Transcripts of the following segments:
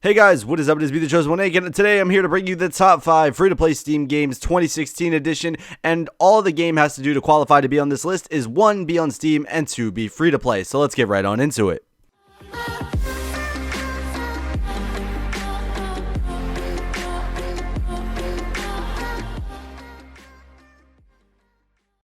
Hey guys, what is up? It is me, the Chosen One, and today I'm here to bring you the top 5 free-to-play Steam games 2016 edition, and all the game has to do to qualify to be on this list is 1, be on Steam, and 2, be free-to-play. So let's get right on into it.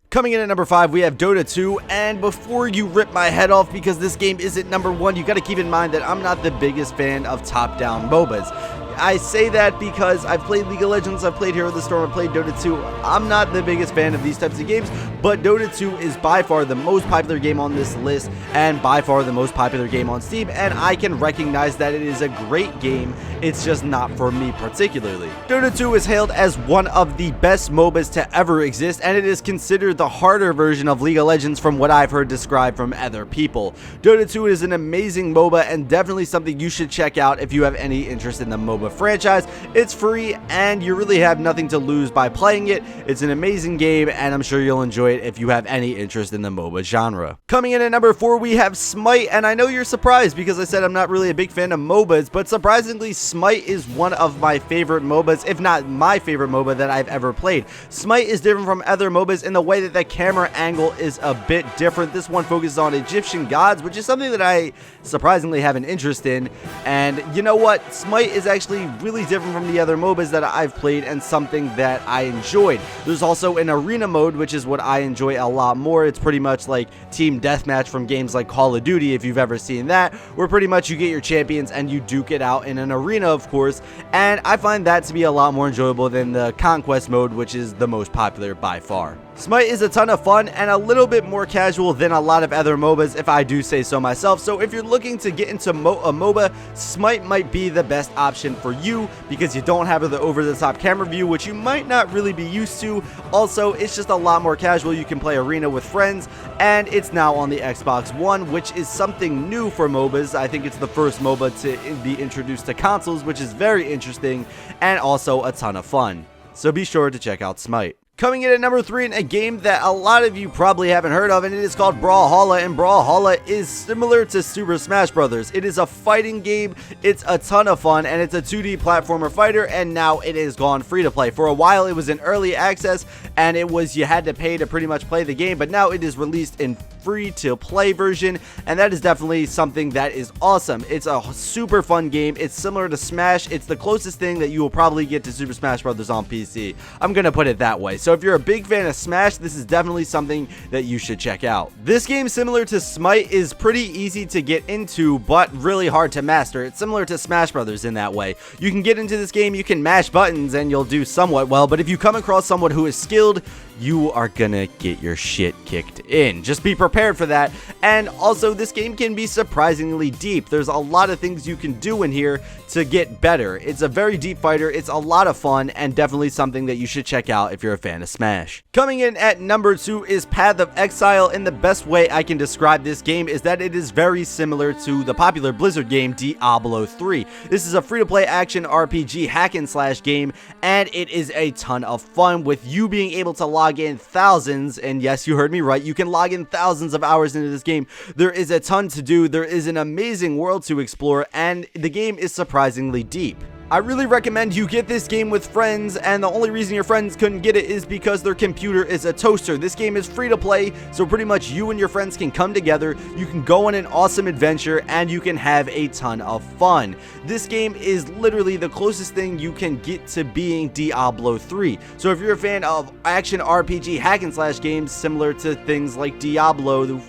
Coming in at number 5, we have Dota 2, and before you rip my head off because this game isn't number 1, you gotta keep in mind that I'm not the biggest fan of top-down MOBAs. I say that because I've played League of Legends, I've played Hero of the Storm, I've played Dota 2. I'm not the biggest fan of these types of games, but Dota 2 is by far the most popular game on this list, and by far the most popular game on Steam, and I can recognize that it is a great game. It's just not for me particularly. Dota 2 is hailed as one of the best MOBAs to ever exist, and it is considered the harder version of League of Legends from what I've heard described from other people. Dota 2 is an amazing MOBA and definitely something you should check out if you have any interest in the MOBA franchise. It's free and you really have nothing to lose by playing it. It's an amazing game and I'm sure you'll enjoy it if you have any interest in the MOBA genre. Coming in at number 4, we have Smite, and I know you're surprised because I said I'm not really a big fan of MOBAs, but surprisingly Smite is one of my favorite MOBAs, if not my favorite MOBA that I've ever played. Smite is different from other MOBAs in the way that the camera angle is a bit different. This one focuses on Egyptian gods, which is something that I surprisingly have an interest in, and you know what? Smite is actually really different from the other MOBAs that I've played and something that I enjoyed. There's also an arena mode, which is what I enjoy a lot more. It's pretty much like team deathmatch from games like Call of Duty, if you've ever seen that, where pretty much you get your champions and you duke it out in an arena, of course, and I find that to be a lot more enjoyable than the conquest mode, which is the most popular by far. Smite is a ton of fun and a little bit more casual than a lot of other MOBAs, if I do say so myself. So if you're looking to get into a MOBA, Smite might be the best option for you because you don't have the over-the-top camera view, which you might not really be used to. Also, it's just a lot more casual. You can play arena with friends, and it's now on the Xbox One, which is something new for MOBAs. I think it's the first MOBA to be introduced to consoles, which is very interesting and also a ton of fun. So be sure to check out Smite. Coming in at number 3 in a game that a lot of you probably haven't heard of, and it is called Brawlhalla, and Brawlhalla is similar to Super Smash Bros. It is a fighting game, it's a ton of fun, and it's a 2D platformer fighter, and now it is gone free to play. For a while it was in early access, and you had to pay to pretty much play the game, but now it is released in free to play version, and that is definitely something that is awesome. It's a super fun game. It's similar to Smash. It's the closest thing that you will probably get to Super Smash Bros. On PC. I'm gonna put it that way. So if you're a big fan of Smash, this is definitely something that you should check out. This game, similar to Smite, is pretty easy to get into, but really hard to master. It's similar to Smash Brothers in that way. You can get into this game, you can mash buttons, and you'll do somewhat well, but if you come across someone who is skilled, you are gonna get your shit kicked in. Just be prepared for that. And also, this game can be surprisingly deep. There's a lot of things you can do in here to get better. It's a very deep fighter. It's a lot of fun and definitely something that you should check out if you're a fan of Smash. Coming in at number 2 is Path of Exile, and the best way I can describe this game is that it is very similar to the popular Blizzard game Diablo 3. This is a free-to-play action RPG hack and slash game, and it is a ton of fun with you being able to log in thousands, and yes, you heard me right, you can log in thousands of hours into this game. There is a ton to do, there is an amazing world to explore, and the game is surprisingly deep. I really recommend you get this game with friends, and the only reason your friends couldn't get it is because their computer is a toaster. This game is free to play, so pretty much you and your friends can come together, you can go on an awesome adventure, and you can have a ton of fun. This game is literally the closest thing you can get to being Diablo 3. So if you're a fan of action RPG hack and slash games similar to things like Diablo,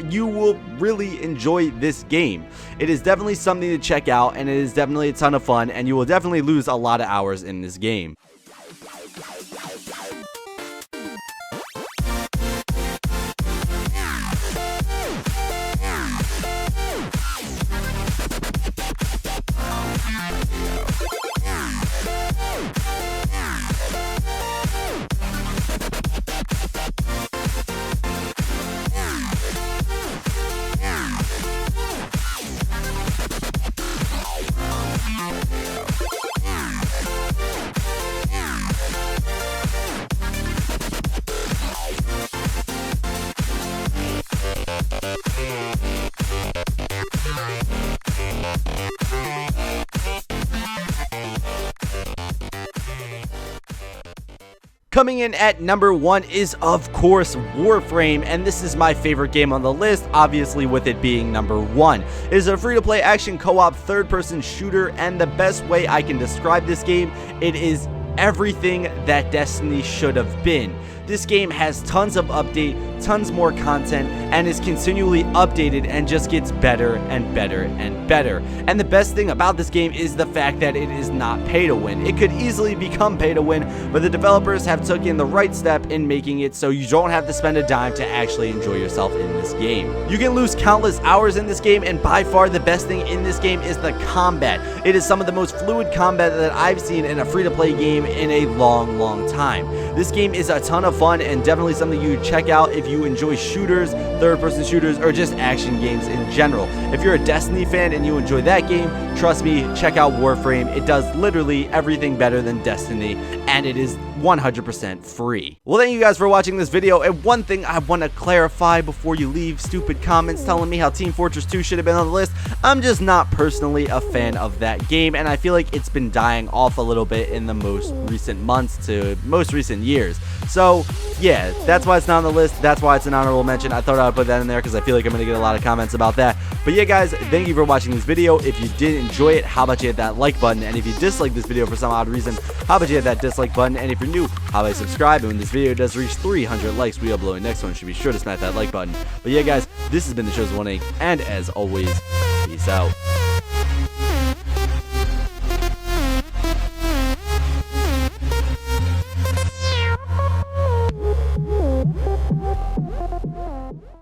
you will really enjoy this game. It is definitely something to check out, and it is definitely a ton of fun, and you will definitely lose a lot of hours in this game. Coming in at number 1 is, of course, Warframe, and this is my favorite game on the list, obviously with it being number 1. It is a free-to-play action co-op third-person shooter, and the best way I can describe this game, it is everything that Destiny should have been. This game has tons of update, tons more content, and is continually updated and just gets better and better and better. And the best thing about this game is the fact that it is not pay to win. It could easily become pay to win, but the developers have taken the right step in making it so you don't have to spend a dime to actually enjoy yourself in this game. You can lose countless hours in this game, and by far the best thing in this game is the combat. It is some of the most fluid combat that I've seen in a free-to-play game in a long time. This game is a ton of fun and definitely something you check out if you enjoy shooters, third-person shooters, or just action games in general. If you're a Destiny fan and you enjoy that game, trust me, check out Warframe. It does literally everything better than Destiny, and it is 100% free. Well, thank you guys for watching this video, and one thing I want to clarify before you leave stupid comments telling me how Team Fortress 2 should have been on the list. I'm just not personally a fan of that game, and I feel like it's been dying off a little bit in the most recent months to most recent years. So yeah, that's why it's not on the list. That's why it's an honorable mention. I thought I would put that in there because I feel like I'm going to get a lot of comments about that. But yeah, guys, thank you for watching this video. If you did enjoy it, how about you hit that like button? And if you disliked this video for some odd reason, how about you hit that dislike button? And if you're new, how about you subscribe? And when this video does reach 300 likes, we upload the next one. So be sure to smash that like button. But yeah, guys, this has been the Chosen One Ink, and as always, peace out.